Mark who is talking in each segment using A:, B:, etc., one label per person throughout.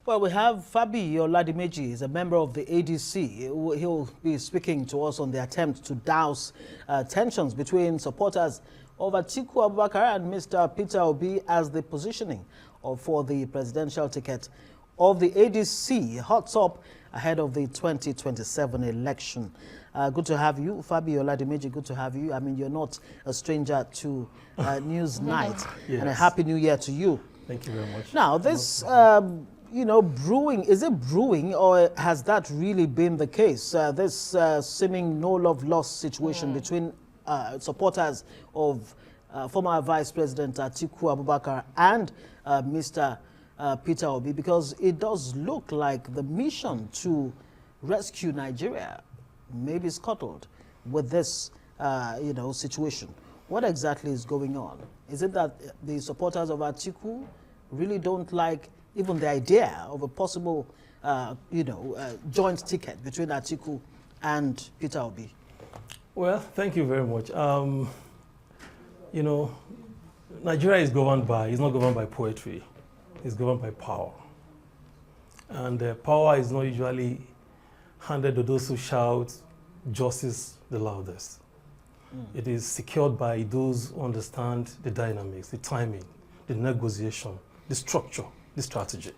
A: Well, we have Fabiyi Oladimeji. He's a member of the ADC. He'll be speaking to us on the attempt to douse tensions between supporters of Atiku Abubakar and Mr. Peter Obi as the positioning for the presidential ticket of the ADC hots up ahead of the 2027 election. Good to have you, Fabiyi Oladimeji. Good to have you. I mean, you're not a stranger to News Night.
B: Yes.
A: And a Happy New Year to you.
B: Thank you very much.
A: Now, this, brewing, is it brewing, or has that really been the case? This seeming no love lost situation between supporters of former Vice President Atiku Abubakar and Mr. Peter Obi, because it does look like the mission to rescue Nigeria may be scuttled with this, situation. What exactly is going on? Is it that the supporters of Atiku really don't like even the idea of a possible, joint ticket between Atiku and Peter Obi?
B: Well, thank you very much. Nigeria is not governed by poetry. It's governed by power. And power is not usually handed to those who shout justice the loudest. It is secured by those who understand the dynamics, the timing, the negotiation, the structure, the strategy.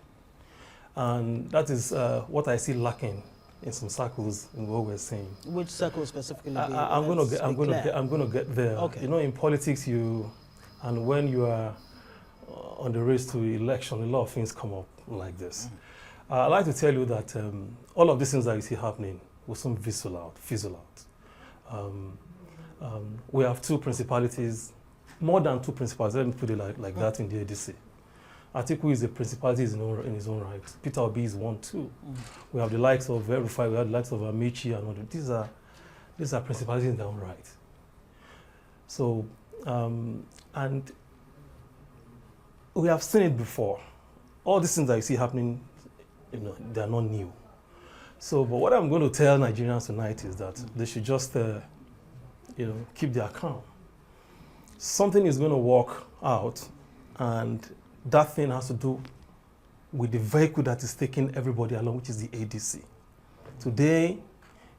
B: And that is what I see lacking in some circles in what we're saying.
A: Which circle specifically?
B: I'm going to get there.
A: Okay.
B: In politics, and when you are on the race to election, a lot of things come up like this. I'd like to tell you that all of these things that you see happening will soon fizzle out. We have two principalities, more than two principalities, let me put it like that in the ADC. Atiku is a principality in his own right. Peter Obi is one too. We have the likes of Verify, we have the likes of Amici and all that. These are principalities in their own right. So, and we have seen it before. All these things that you see happening, they are not new. So, but what I'm going to tell Nigerians tonight is that they should just, keep their calm. Something is going to work out, and that thing has to do with the vehicle that is taking everybody along, which is the ADC. Today,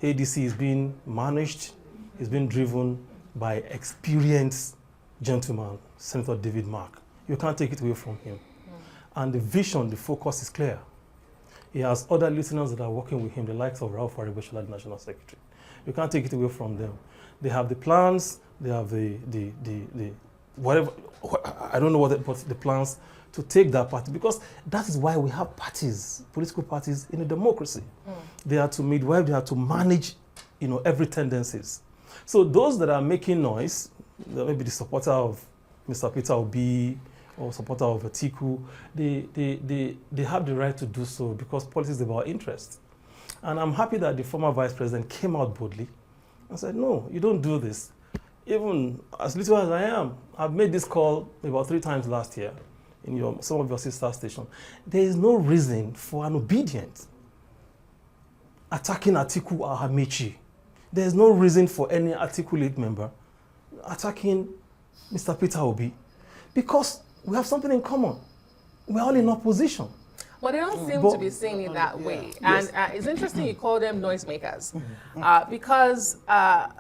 B: ADC is being managed, is being driven by experienced gentleman, Senator David Mark. You can't take it away from him. And the vision, the focus is clear. He has other listeners that are working with him, the likes of Ralph Aribeshola, the National Secretary. You can't take it away from them. They have the plans, they have the whatever, I don't know what the plans to take that party, because that is why we have parties, political parties in a democracy. They are to midwife, they are to manage, every tendencies. So those that are making noise, maybe the supporter of Mr. Peter Obi or supporter of Atiku, they have the right to do so because politics is about interest. And I'm happy that the former vice president came out boldly and said, no, you don't do this. Even as little as I am, I've made this call about 3 times last year in some of your sister stations. There is no reason for an Obidient attacking Atiku or Amici. There is no reason for any Articulate member attacking Mr. Peter Obi, because we have something in common. We're all in opposition.
C: But they don't seem to be seeing it that way.
B: Yes.
C: And it's interesting you call them noisemakers, because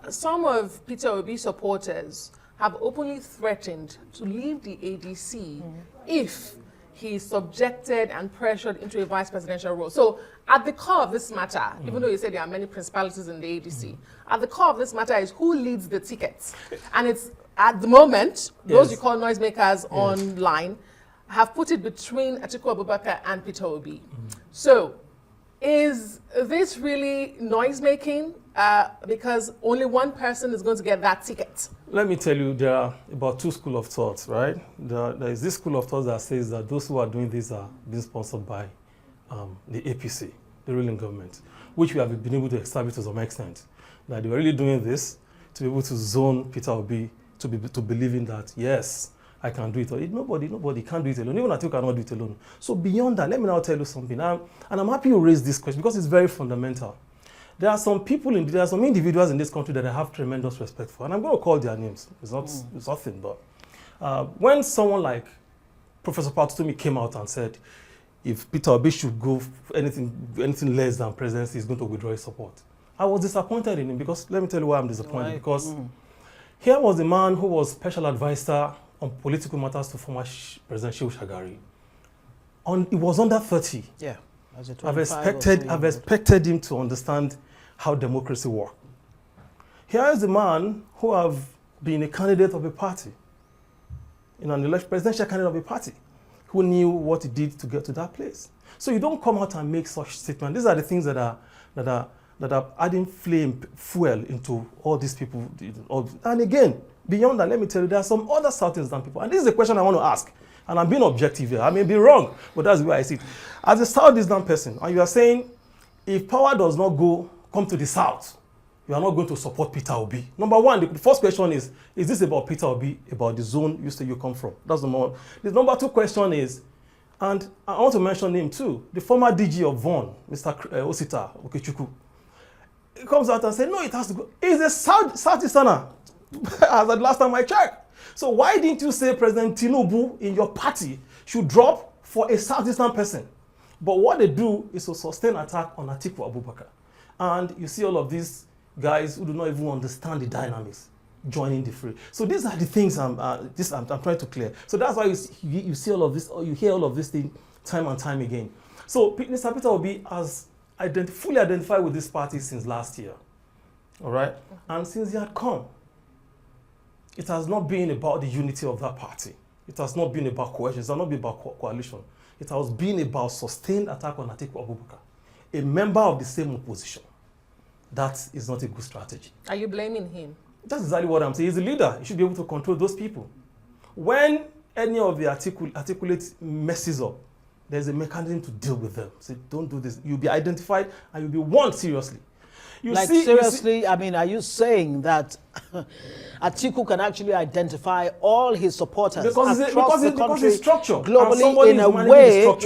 C: some of Peter Obi's supporters have openly threatened to leave the ADC if he is subjected and pressured into a vice presidential role. So at the core of this matter, even though you said there are many principalities in the ADC, at the core of this matter is who leads the tickets. And it's, at the moment, those you call noisemakers online have put it between Atiku Abubakar and Peter Obi. So, is this really noise-making because only one person is going to get that ticket?
B: Let me tell you, there are about 2 schools of thought, right? There is this school of thought that says that those who are doing this are being sponsored by the APC, the ruling government, which we have been able to establish to some extent, that they were really doing this to be able to zone Peter Obi to believing that, yes, I can do it. Nobody can do it alone. Even Atiku cannot do it alone. So beyond that, let me now tell you something. And I'm happy you raised this question because it's very fundamental. There are some individuals in this country that I have tremendous respect for, and I'm going to call their names. It's nothing, but when someone like Professor Patutumi came out and said, if Peter Obi should go anything less than presidency, he's going to withdraw his support. I was disappointed in him because, let me tell you why I'm disappointed.
A: Why?
B: Because here was a man who was special advisor on political matters to former President Shehu Shagari. He was under 30.
A: Yeah. As a
B: I've
A: 25
B: expected him to understand how democracy works. Here is a man who have been a candidate of a party, in an election, presidential candidate of a party, who knew what he did to get to that place. So you don't come out and make such statements. These are the things that are adding fuel into all these people. And again, beyond that, let me tell you, there are some other Southeastern people. And this is a question I want to ask. And I'm being objective here. I may be wrong, but that's the way I see it. As a Southeastern person, and you are saying, if power does not come to the South, you are not going to support Peter Obi. Number one, the first question is this about Peter Obi, about the zone you say you come from? That's number one. The number two question is, and I want to mention him too, the former DG of VON, Mr. Osita Okechukwu. He comes out and says, no, it has to go. He's a Southeasterner, as the last time I checked. So why didn't you say President Tinubu in your party should drop for a Southeastern person? But what they do is to sustain attack on Atiku Abubakar. And you see all of these guys who do not even understand the dynamics joining the fray. So these are the things I'm trying to clear. So that's why you see all of this, or you hear all of this thing time and time again. So Mr. Peter Obi has fully identified with this party since last year. All right? And since he had come, it has not been about the unity of that party. It has not been about cohesion. It has not been about coalition. It has been about sustained attack on Atiku Abubakar, a member of the same opposition. That is not a good strategy.
C: Are you blaming him?
B: That's exactly what I'm saying. He's a leader. He should be able to control those people. When any of the Aticulates messes up, there's a mechanism to deal with them. Say, don't do this. You'll be identified and you'll be warned seriously.
A: Seriously, I mean, are you saying that Atiku can actually identify all his supporters across the country globally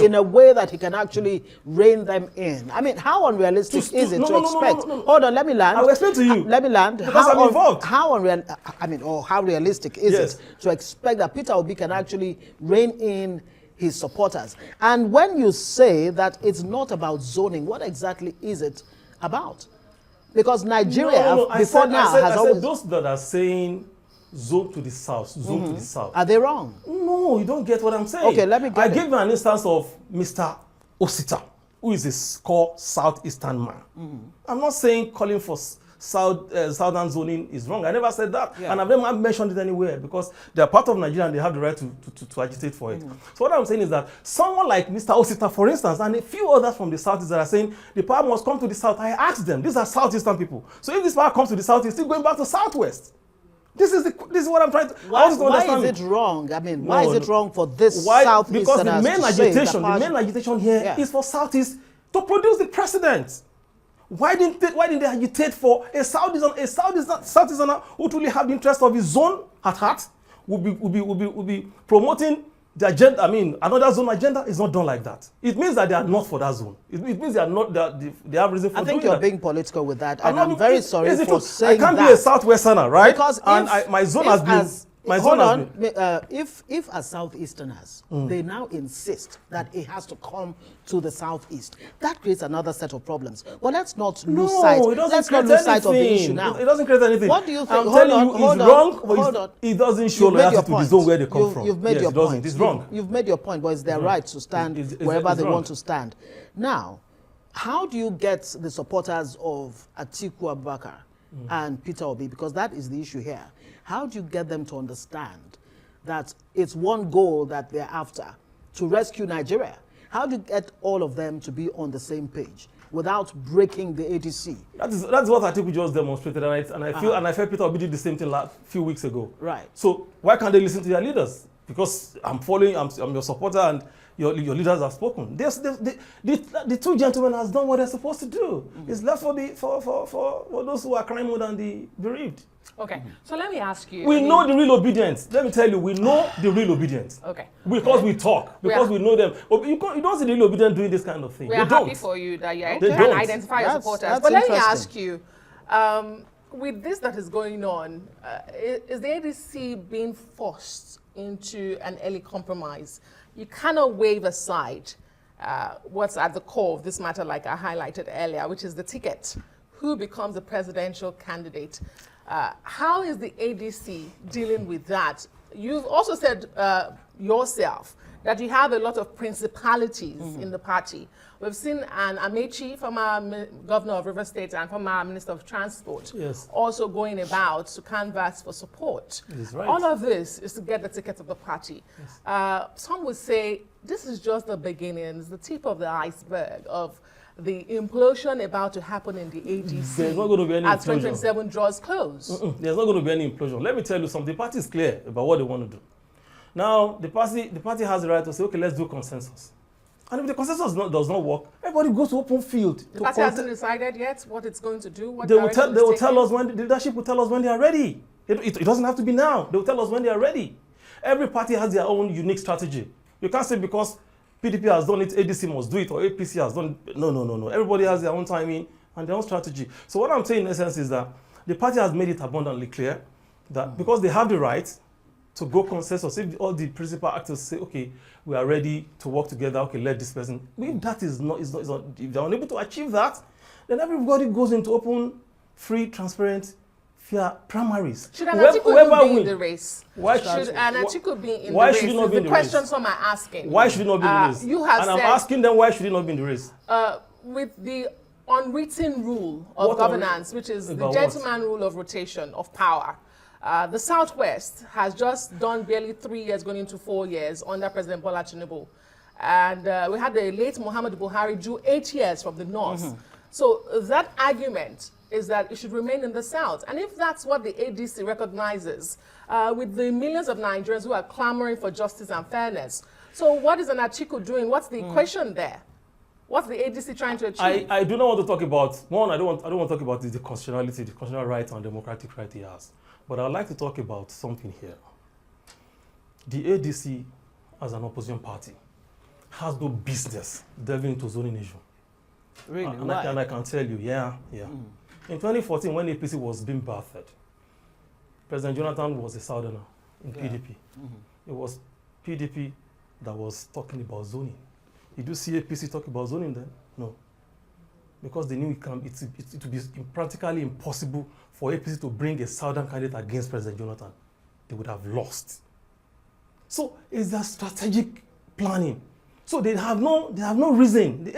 A: in a way that he can actually rein them in? I mean, how unrealistic is it to expect? Hold on, let me land.
B: I'll explain to you.
A: Let me land.
B: Because I'm involved.
A: How realistic is it to expect that Peter Obi can actually rein in his supporters? And when you say that it's not about zoning, what exactly is it about? Because Nigeria, before now, has always...
B: those that are saying zone to the south, zone to the south.
A: Are they wrong?
B: No, you don't get what I'm saying.
A: Okay, let me get
B: I gave you an instance of Mr. Osita, who is a core southeastern man. I'm not saying calling for southern zoning is wrong. I never said that. Yeah. And I've never mentioned it anywhere because they're part of Nigeria and they have the right to agitate for it. So what I'm saying is that someone like Mr. Osita, for instance, and a few others from the southeast that are saying the power must come to the south, I asked them, these are southeastern people. So if this power comes to the south, it's still going back to southwest. This is what I'm trying to understand.
A: Why is it wrong? I mean, why is it wrong for this southeasterners?
B: Because the main agitation here is for southeast to produce the precedent. Why didn't they agitate for a Southeasterner who truly have the interest of his zone at heart, will be promoting the agenda? I mean, another zone agenda is not done like that. It means that they are not for that zone. It means they are not. They have reason for doing that.
A: I think you're being political with that, and I'm very sorry for saying that.
B: I can't be a Southwesterner, right?
A: Because
B: my zone has been.
A: If as Southeasterners, they now insist that it has to come to the Southeast, that creates another set of problems. But let's not lose sight. Let's not lose sight of the issue now.
B: It doesn't create anything.
A: What do you think?
B: I'm telling you, it's wrong, but it doesn't show loyalty to the zone where they come from.
A: You've made your point.
B: It's wrong.
A: You've made your point, but it's their right to stand wherever they want to stand. Now, how do you get the supporters of Atiku Abubakar and Peter Obi, because that is the issue here? How do you get them to understand that it's one goal that they're after, to rescue Nigeria? How do you get all of them to be on the same page without breaking the ADC?
B: That's what Atiku just demonstrated, and I feel Peter Obi did the same thing a few weeks ago.
A: Right.
B: So why can't they listen to their leaders? Because I'm your supporter, and your leaders have spoken. The two gentlemen has done what they're supposed to do. It's left for those who are crying more than the bereaved.
C: Okay, so let me ask you.
B: We know the real Obidients. Let me tell you, we know the real Obidients.
C: Okay.
B: Because we talk, because we know them. You don't see the real Obidients doing this kind of thing.
C: We are happy for you that you can identify your supporters. But let me ask you, with this that is going on, is the ADC being forced into an early compromise? You cannot wave aside what's at the core of this matter, like I highlighted earlier, which is the ticket. Who becomes a presidential candidate? How is the ADC dealing with that? You've also said yourself that you have a lot of principalities in the party. We've seen an Amechi, former governor of River State and former minister of transport, also going about to canvass for support.
B: Right.
C: All of this is to get the ticket of the party. Some would say this is just the beginnings, the tip of the iceberg of the implosion about to happen in the ADC.
B: There's not going to be any
C: as
B: implosion.
C: 2027 draws close.
B: There's not going to be any implosion. Let me tell you something. The party is clear about what they want to do. Now, the party has the right to say, okay, let's do consensus. And if the consensus does not work, everybody goes to open field.
C: The party hasn't decided yet what it's going to do. What
B: they will tell us when, the leadership will tell us when they are ready. It doesn't have to be now. They will tell us when they are ready. Every party has their own unique strategy. You can't say because PDP has done it, ADC must do it, or APC has done it. No. Everybody has their own timing and their own strategy. So what I'm saying in essence is that the party has made it abundantly clear that because they have the right to go consensus, if all the principal actors say, okay, we are ready to work together, okay, let this person. If that is not, if they're unable to achieve that, then everybody goes into open, free, transparent, fair primaries.
C: Should an Atiku be in the race?
B: Why
C: should an Atiku be in the race?
B: Why should he not be in the race?
C: The question some are asking.
B: Why should he not be in the race?
C: You have
B: and I'm asking them, why should he not be in the race?
C: With the unwritten rule of governance, which is the gentleman rule of rotation of power. The Southwest has just done barely 3 years, going into 4 years under President Bola Tinubu. And we had the late Muhammadu Buhari do 8 years from the North. So that argument is that it should remain in the South. And if that's what the ADC recognizes, with the millions of Nigerians who are clamoring for justice and fairness, so what is an Atiku doing? What's the equation there? What's the ADC trying to achieve?
B: I do not want to talk about, one, I don't want to talk about the constitutionality, the constitutional right and democratic right he has. But I'd like to talk about something here. The ADC, as an opposition party, has no business delving into zoning issue.
A: Really?
B: And I can tell you, In 2014, when APC was being birthed, President Jonathan was a southerner in PDP. It was PDP that was talking about zoning. Did you see APC talk about zoning then? No. Because they knew it would be practically impossible for APC to bring a southern candidate against President Jonathan. They would have lost. So it's that strategic planning. So they have no reason.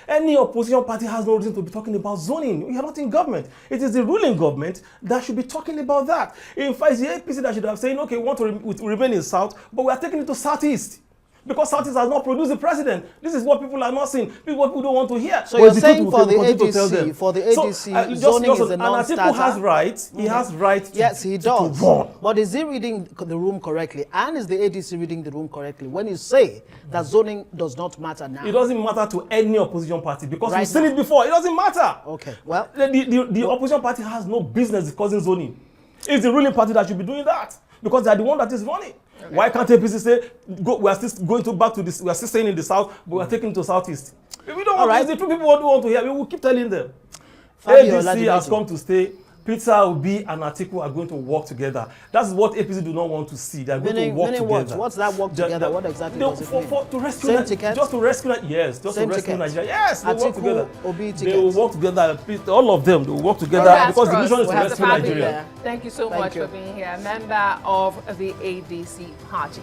B: Any opposition party has no reason to be talking about zoning. We are not in government. It is the ruling government that should be talking about that. In fact, it's the APC that should have said, okay, we want to remain in South, but we are taking it to Southeast. Because Southeast has not produced the president. This is what people are not seeing. This is what people don't want to hear.
A: So you're saying for the ADC, zoning is a non-starter?
B: And Atiku has rights. He has rights
A: to run. But is he reading the room correctly? And is the ADC reading the room correctly when you say that zoning does not matter now?
B: It doesn't matter to any opposition party because we've seen it before. It doesn't matter.
A: Okay, well.
B: The opposition party has no business discussing zoning. It's the ruling party that should be doing that because they are the one that is running. Okay. Why can't APC say, we are still going back to this, we are still staying in the South, but we are taking to Southeast? If we don't want the two people who want to hear, we will keep telling them. ADC has come to stay. Peter Obi and Atiku are going to work together. That's what APC do not want to see. They are going to work together.
A: What's that work together? What exactly does it mean?
B: To rescue just to rescue Nigeria. Yes, they will work together.
A: Obi
B: they will work together. All of them, they will work together because the mission is to rescue Nigeria.
C: Thank you so much for being here. Member of the ADC party.